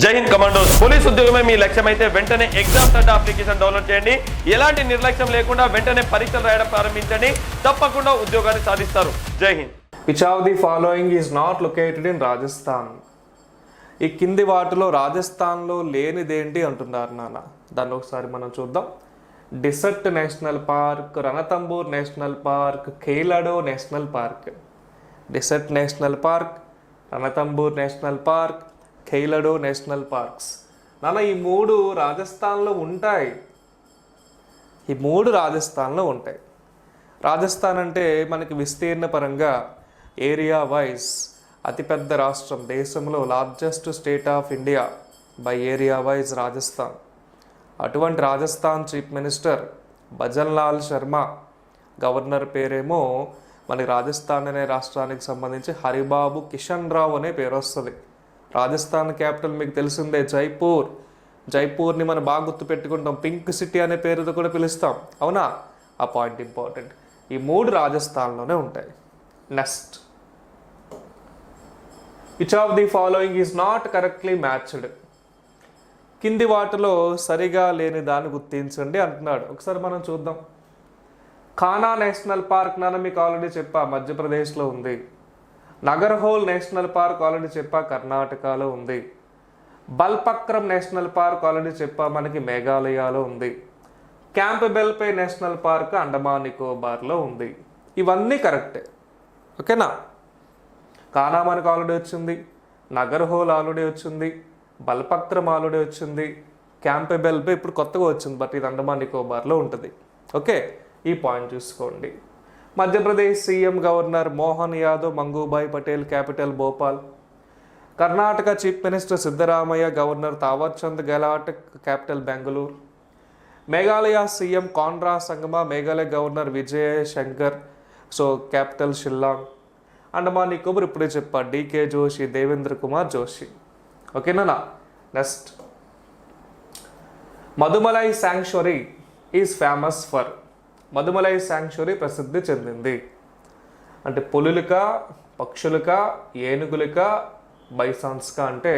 జై Hind commandos. Police ఉద్యోగమే మీ లక్ష్యమైతే వెంటనే ఎగ్జామ్స్ అడ్డా అప్లికేషన్ డౌన్లోడ్ చేయండి. ఎలాంటి నిర్లక్ష్యం లేకుండా వెంటనే పరీక్షలు రాయడం ప్రారంభించండి. తప్పకుండా ఉద్యోగాన్ని సాధిస్తారు. జై Hind. Which of the following is not located in Rajasthan? ఈ కింది వాటిలో రాజస్థాన్లో లేనిదేంటి అంటున్నారు నాన్న. దాన్ని ఒకసారి మనం చూద్దాం. Desert national park, Ranthambore national park, Keoladeo national park. Desert national park, Ranthambore national park, Keoladeo national parks. నాన్న ఈ మూడు రాజస్థాన్లో ఉంటాయి. ఈ మూడు రాజస్థాన్లో ఉంటాయి. రాజస్థాన్ అంటే మనకి విస్తీర్ణ పరంగా ఏరియా వైజ్ అతిపెద్ద రాష్ట్రం, దేశంలో largest state of India by area wise Rajasthan. అటువంటి Rajasthan chief minister Bhajanlal Sharma, governor పేరేమో మనకి రాజస్థాన్ అనే రాష్ట్రానికి సంబంధించి హరిబాబు కిషన్ రావు అనే పేరు వస్తుంది. రాజస్థాన్ క్యాపిటల్ మీకు తెలిసిందే జైపూర్. జైపూర్ని మనం బాగా గుర్తుపెట్టుకుంటాం, పింక్ సిటీ అనే పేరుతో కూడా పిలుస్తాం, అవునా? ఆ పాయింట్ ఇంపార్టెంట్. ఈ మూడు రాజస్థాన్లోనే ఉంటాయి. Next, which of the following is not correctly matched? కింది వాటిలో సరిగా లేని దాన్ని గుర్తించండి అంటున్నాడు. ఒకసారి మనం చూద్దాం. కానా నేషనల్ పార్క్ నాన్న మీకు ఆల్రెడీ చెప్పా, మధ్యప్రదేశ్లో ఉంది. నగర్హోల్ నేషనల్ పార్క్ ఆల్రెడీ చెప్పా, కర్ణాటకలో ఉంది. బల్పక్రమ్ నేషనల్ పార్క్ ఆల్రెడీ చెప్పా, మనకి మేఘాలయలో ఉంది. క్యాంప్ బెల్పే నేషనల్ పార్క్ అండమాన్ నికోబార్లో ఉంది. ఇవన్నీ కరెక్టే, ఓకేనా? కానా మనకు ఆల్రెడీ వచ్చింది, నగర్హోల్ ఆల్రెడీ వచ్చింది, బల్పక్రమ్ ఆల్రెడీ వచ్చింది, క్యాంప్ బెల్పే ఇప్పుడు కొత్తగా వచ్చింది, బట్ ఇది అండమాన్ నికోబార్లో ఉంటుంది. ఓకే, ఈ పాయింట్ చూసుకోండి. Madhya Pradesh CM governor Mohan Yadav, Mangubhai Patel, capital Bhopal. Karnataka chief minister Siddaramaiah, governor Thawarchand Gehlot, capital Bengaluru. Meghalaya CM Conrad Sangma, Meghalaya governor Vijay Shankar, so capital Shillong. Andaman Nicobar ఇప్పుడే చెప్పా, డికే జోషి, దేవేంద్ర కుమార్ జోషి. ఓకేనా? Next, Mudumalai sanctuary is famous for? Mudumalai sanctuary ప్రసిద్ధి చెందింది అంటే పులులక, పక్షులక, ఏనుగులక, బైసాన్స్క అంటే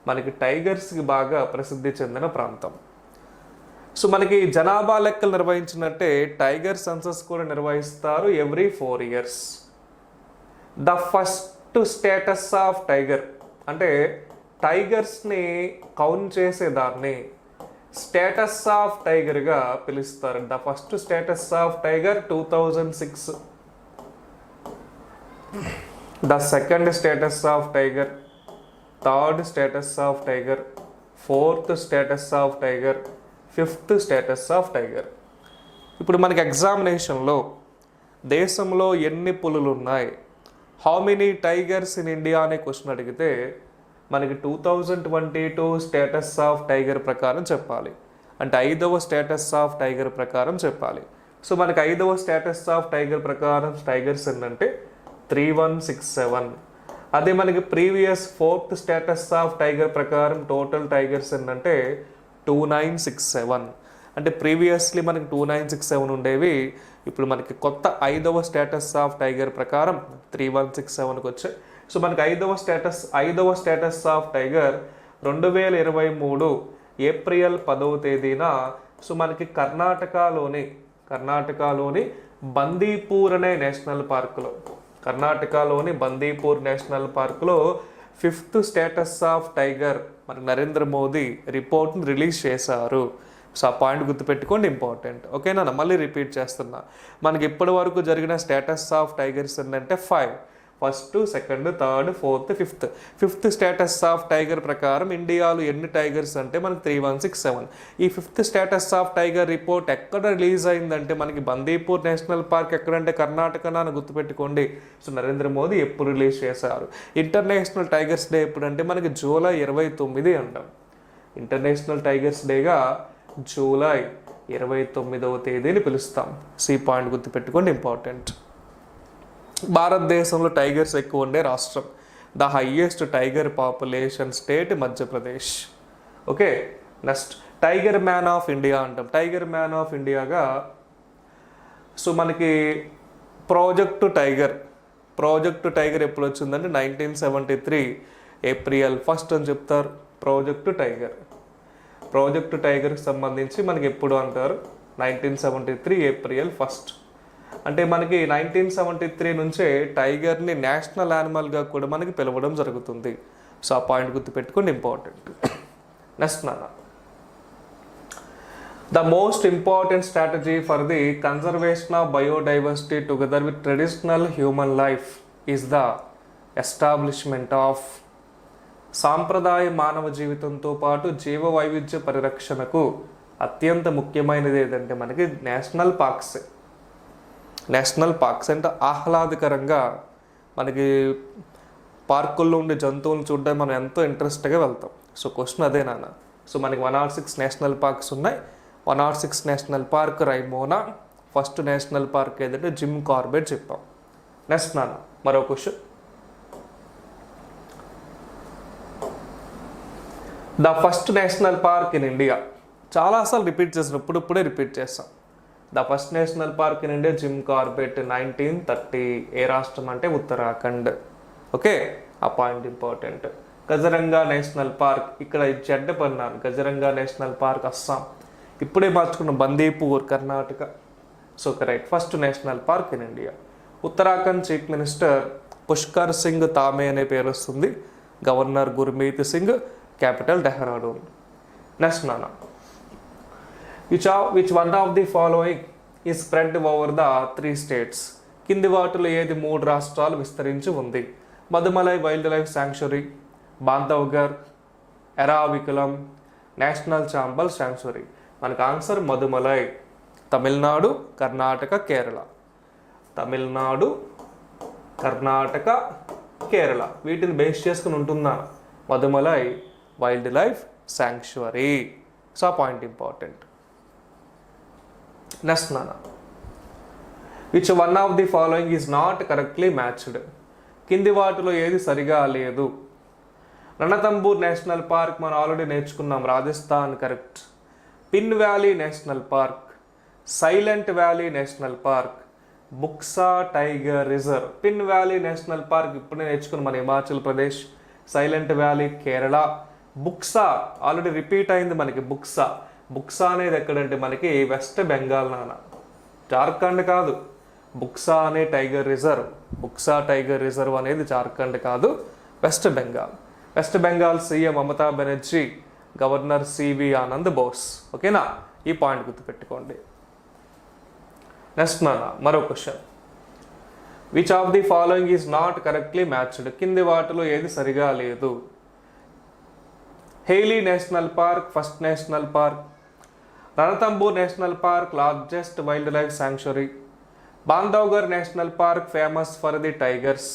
మనకి టైగర్స్కి బాగా ప్రసిద్ధి చెందిన ప్రాంతం. సో మనకి జనాభా లెక్కలు నిర్వహించినట్టే టైగర్ సెన్సస్ కూడా నిర్వహిస్తారు every 4 years. The first status of tiger అంటే టైగర్స్ని కౌంట్ చేసేదాన్ని స్టేటస్ ఆఫ్ టైగర్గా పిలుస్తారు. The first status of tiger 2006. The second status of tiger, third status of tiger, fourth status of tiger, fifth status of tiger. ఇప్పుడు మనకి ఎగ్జామినేషన్లో దేశంలో ఎన్ని పులులు ఉన్నాయి, how many tigers in India అనే క్వశ్చన్ అడిగితే మనకి 2022 స్టేటస్ ఆఫ్ టైగర్ ప్రకారం చెప్పాలి. అంటే 5వ స్టేటస్ ఆఫ్ టైగర్ ప్రకారం చెప్పాలి. సో మనకి 5వ స్టేటస్ ఆఫ్ టైగర్ ప్రకారం టైగర్స్ ఏంటంటే 3167. అదే మనకి previous 4th status of tiger ప్రకారం టోటల్ టైగర్స్ ఏంటంటే 2967. అంటే ప్రీవియస్లీ మనకి 2967 ఉండేవి, ఇప్పుడు మనకి కొత్త 5వ స్టేటస్ ఆఫ్ టైగర్ ప్రకారం 3167కి వచ్చాయి. సో మనకి 5వ స్టేటస్ ఆఫ్ టైగర్ 2023 ఏప్రిల్ 10వ తేదీన సో మనకి కర్ణాటకలోని బందీపూర్ అనే నేషనల్ పార్కులో, కర్ణాటకలోని బందీపూర్ నేషనల్ పార్కులో 5th స్టేటస్ ఆఫ్ టైగర్ మనకి నరేంద్ర మోదీ రిపోర్ట్ని రిలీజ్ చేశారు. సో ఆ పాయింట్ గుర్తుపెట్టుకోండి, ఇంపార్టెంట్. ఓకేనా? మళ్ళీ రిపీట్ చేస్తున్నా. మనకి ఇప్పటి వరకు జరిగిన స్టేటస్ ఆఫ్ టైగర్స్ ఏంటంటే 5. First, second, third, fourth, fifth status of tiger ప్రకారం ఇండియాలో ఎన్ని టైగర్స్ అంటే మనకి 3167. ఈ 5th status of tiger report ఎక్కడ రిలీజ్ అయిందంటే మనకి బందీపూర్ నేషనల్ పార్క్ ఎక్కడంటే కర్ణాటక అని గుర్తుపెట్టుకోండి. సో నరేంద్ర మోదీ ఎప్పుడు రిలీజ్ చేశారు? ఇంటర్నేషనల్ టైగర్స్ డే ఎప్పుడంటే మనకి జూలై 29 అంటాం. ఇంటర్నేషనల్ టైగర్స్ డేగా జూలై 29వ తేదీని పిలుస్తాం. సి పాయింట్ గుర్తుపెట్టుకోండి, ఇంపార్టెంట్. భారతదేశంలో టైగర్స్ ఎక్కువ ఉండే రాష్ట్రం, the highest tiger population state Madhya Pradesh. Okay, next, tiger man of India అంటాం. టైగర్ మ్యాన్ ఆఫ్ ఇండియాగా సో మనకి ప్రాజెక్టు టైగర్ ఎప్పుడు వచ్చిందంటే 1973 ఏప్రిల్ 1 అని చెప్తారు. ప్రాజెక్టు టైగర్కి సంబంధించి మనకి ఎప్పుడు అంటారు 1973 ఏప్రిల్ 1. అంటే మనకి 1973 నుంచే టైగర్ని నేషనల్ యానిమల్గా కూడా మనకి పిలవడం జరుగుతుంది. సో ఆ పాయింట్ గుర్తుపెట్టుకోండి, ఇంపార్టెంట్. నెక్స్ట్ నాన్న, the most important strategy for the conservation of biodiversity together with traditional human life is the establishment of. సాంప్రదాయ మానవ జీవితంతో పాటు జీవ వైవిధ్య పరిరక్షణకు అత్యంత ముఖ్యమైనది ఏదంటే మనకి నేషనల్ పార్క్స్ అంటే ఆహ్లాదకరంగా మనకి పార్కుల్లో ఉండే జంతువులను చూడడానికి మనం ఎంతో ఇంట్రెస్ట్గా వెళ్తాం. సో క్వశ్చన్ అదే నాన్న. సో మనకి 106 నేషనల్ పార్క్స్ ఉన్నాయి. 106 national park Raimona. First national park ఏదంటే జిమ్ కార్బెట్ చెప్పాం. నెక్స్ట్ నాన్న మరో question, the first national park in India. చాలాసార్లు రిపీట్ చేస్తాం, ఇప్పుడే రిపీట్ చేస్తాం. The first national park in India Jim Corbett 1930. ఏ రాష్ట్రం అంటే ఉత్తరాఖండ్. ఓకే, ఆ పాయింట్ ఇంపార్టెంట్. గజరంగా నేషనల్ పార్క్, ఇక్కడ చెడ్డ పన్నాను. గజరంగా నేషనల్ పార్క్ అస్సాం. ఇప్పుడే మార్చుకున్న Bandipur Karnataka. So correct, first national park in India. Uttarakhand chief minister Pushkar Singh Dhami అనే పేరు వస్తుంది. Governor Gurmeet Singh, capital Dehradun. Next నాన్న, which one of the following ఈ స్ప్రెడ్ ఓవర్ ద 3 states. కింది వాటిలో ఏది 3 రాష్ట్రాలు విస్తరించి ఉంది? Mudumalai wildlife sanctuary, Bandhavgarh, Eravikulam, national Chambal sanctuary. మనకు ఆన్సర్ మధుమలై. తమిళనాడు, కర్ణాటక, కేరళ. తమిళనాడు, కర్ణాటక, కేరళ వీటిని బేస్ చేసుకుని ఉంటుందా Mudumalai wildlife sanctuary. So ఆ పాయింట్ ఇంపార్టెంట్. నెక్స్ట్ నాన్న, which one of the following is not correctly matched. కింది వాటిలో ఏది సరిగా లేదు? రణతంబూర్ నేషనల్ పార్క్ మనం ఆల్రెడీ నేర్చుకున్నాం, Rajasthan correct. Pin valley national park, silent valley national park, Buxa tiger reserve. Pin valley national park ఇప్పుడే నేర్చుకున్నాం మన Himachal Pradesh. Silent valley Kerala. Buxa already repeat అయింది మనకి. బుక్సా అనేది ఎక్కడంటే మనకి వెస్ట్ బెంగాల్ నాన్న, జార్ఖండ్ కాదు. బుక్సా అనే టైగర్ రిజర్వ్ అనేది జార్ఖండ్ కాదు, west Bengal CM Mamata Banerjee, governor CV Anand Bose. ఓకేనా, ఈ పాయింట్ గుర్తుపెట్టుకోండి. నెక్స్ట్ నాన్న మరో question, which of the following is not correctly matched. కింది వాటిలో ఏది సరిగా లేదు? Hailey national park first national park, Ranthambore national park largest wildlife sanctuary, Bandhavgarh national park famous for the tigers,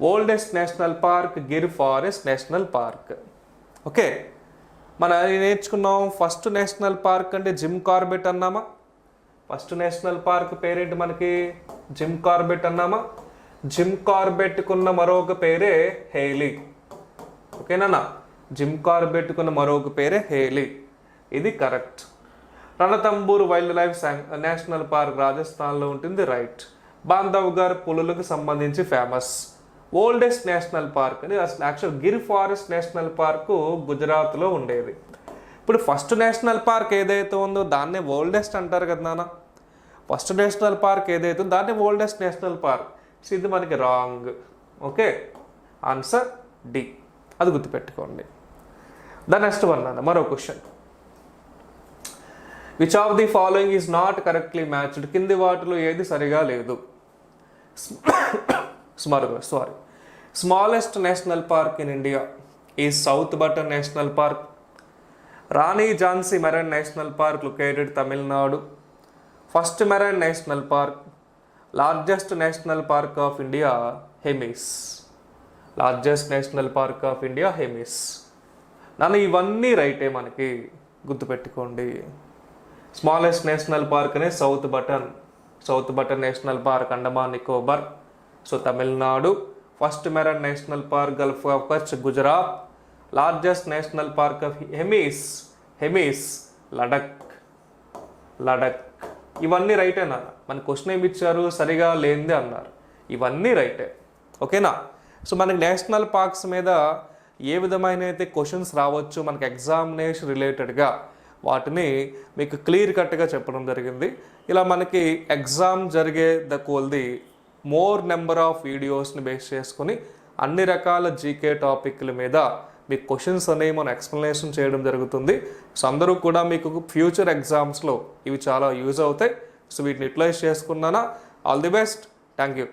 oldest national park Gir forest national park. Okay, మనం నేర్చుకున్నాం first national park అంటే Jim Corbett అన్నామా? First national park పేరేంటి మనకి? Jim Corbett అన్నామా? Jim కార్బెట్కున్న మరొక పేరే Haley. ఓకేనా, జిమ్ కార్బెట్కున్న మరొక పేరే హేలీ. ఇది correct. Ranthambore wildlife national park రాజస్థాన్లో ఉంటుంది, రైట్. బాంధవ్గర్ పులులకు సంబంధించి ఫేమస్. ఓల్డెస్ట్ నేషనల్ పార్క్ అని actual Gir forest national park గుజరాత్లో ఉండేది. ఇప్పుడు ఫస్ట్ నేషనల్ పార్క్ ఏదైతే ఉందో దాన్నే ఓల్డెస్ట్ అంటారు కదా నాన్న. ఫస్ట్ నేషనల్ పార్క్ ఏదైతే ఉందో దాన్నే ఓల్డెస్ట్ నేషనల్ పార్క్. సో ఇది మనకి రాంగ్. ఓకే, ఆన్సర్ డి, అది గుర్తుపెట్టుకోండి. ద నెక్స్ట్ వన్ నాన్న మరో question, which of the following is not correctly matched. కింది వాటిలో ఏది సరిగా లేదు? Smallest national park in India is south button national park, Rani Jhansi marine national park located Tamil Nadu, first marine national park, largest national park of India Hemis. నన్ను ఇవన్నీ రైటే మనకి, గుర్తుపెట్టుకోండి. స్మాలెస్ట్ నేషనల్ పార్క్ అనే south button national park Andaman Nicobar, so Tamil Nadu. First marine national park Gulf of Kutch Gujarat, largest national park of Hemis Ladakh. ఇవన్నీ రైటేనా? మన question ఏమి ఇచ్చారు? సరిగా లేనిదే అన్నారు. ఇవన్నీ రైటే. ఓకేనా, సో మనకి నేషనల్ పార్క్స్ మీద ఏ విధమైన అయితే క్వశ్చన్స్ రావచ్చు మనకి ఎగ్జామినేషన్ రిలేటెడ్గా వాటిని మీకు క్లియర్ కట్గా చెప్పడం జరిగింది. ఇలా మనకి ఎగ్జామ్ జరిగే కొలది మోర్ నెంబర్ ఆఫ్ వీడియోస్ని బేస్ చేసుకొని అన్ని రకాల జీకే టాపిక్ల మీద మీకు క్వశ్చన్స్ అనేవి మనం ఎక్స్ప్లెనేషన్ చేయడం జరుగుతుంది. సో అందరూ కూడా మీకు ఫ్యూచర్ ఎగ్జామ్స్లో ఇవి చాలా యూజ్ అవుతాయి. సో వీటిని యూటిలైజ్ చేసుకున్నానా. All the best. Thank you.